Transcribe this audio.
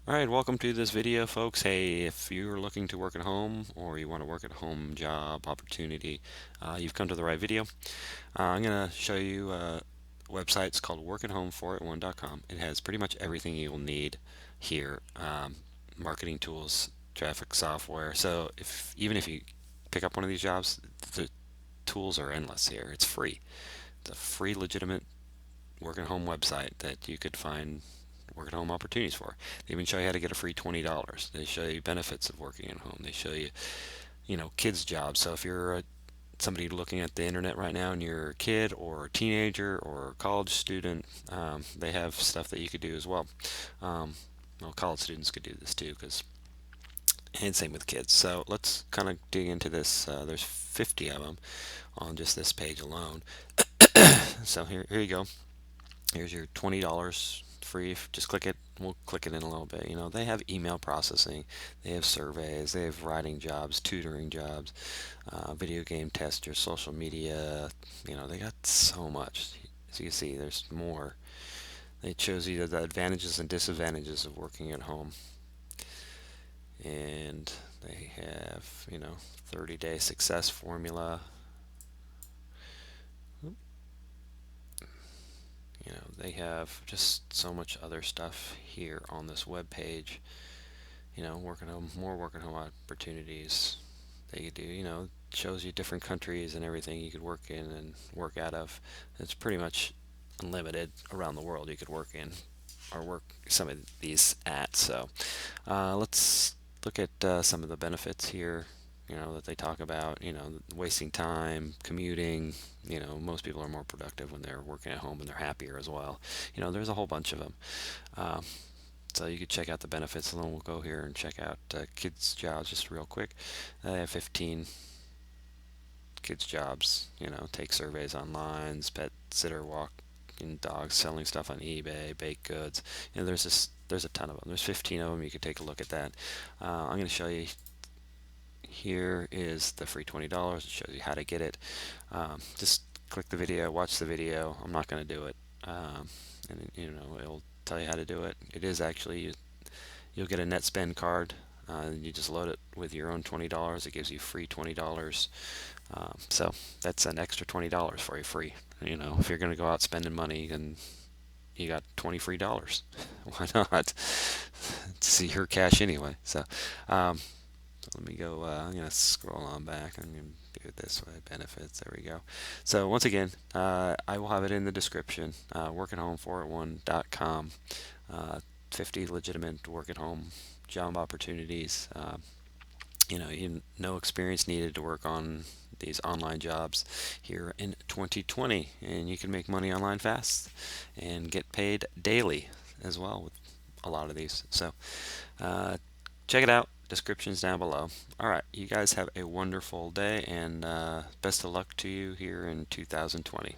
Alright, welcome to this video, folks. Hey, if you're looking to work at home or you want to work at home job opportunity, you've come to the right video. I'm going to show you a website. It's called workathome481.com. It has pretty much everything you will need here. Marketing tools, traffic software. So even if you pick up one of these jobs, the tools are endless here. It's free. It's a free, legitimate work at home website that you could find work at home opportunities for. They even show you how to get a free $20. They show you benefits of working at home. They show you, kids jobs. So if you're somebody looking at the internet right now and you're a kid or a teenager or a college student, they have stuff that you could do as well. Um, well, college students could do this too, and same with kids. So let's kind of dig into this. There's 50 of them on just this page alone. So here you go. Here's your $20 free. Just click it. We'll click it in a little bit. They have email processing, they have surveys, they have writing jobs, tutoring jobs, video game testers, social media. They got so much. As you can see, there's more. It shows you the advantages and disadvantages of working at home. And they have, 30-day success formula. They have just so much other stuff here on this web page. Working home, more working home opportunities that you do. Shows you different countries and everything you could work in and work out of. It's pretty much unlimited around the world you could work in or work some of these at. So let's look at some of the benefits here. That they talk about. Wasting time, commuting. Most people are more productive when they're working at home and they're happier as well. There's a whole bunch of them. Uh, so you could check out the benefits, and then we'll go here and check out kids' jobs just real quick. I have 15 kids' jobs. Take surveys online, pet sitter, walking dogs, selling stuff on eBay, baked goods. There's a ton of them. There's 15 of them. You could take a look at that. I'm going to show you. Here is the free $20. It shows you how to get it. Just click the video, watch the video. I'm not going to do it, and it'll tell you how to do it. It is actually you'll get a net spend card. You just load it with your own $20. It gives you free $20. So that's an extra $20 for you free. If you're going to go out spending money, and you got 20 free dollars, why not? It's your cash anyway. So let me go. I'm going to scroll on back. I'm going to do it this way. Benefits. There we go. So once again, I will have it in the description. Workathome481.com. 50 legitimate work at home job opportunities. No experience needed to work on these online jobs here in 2020, and you can make money online fast and get paid daily as well with a lot of these. So check it out. Descriptions down below. All right, you guys have a wonderful day, and best of luck to you here in 2020.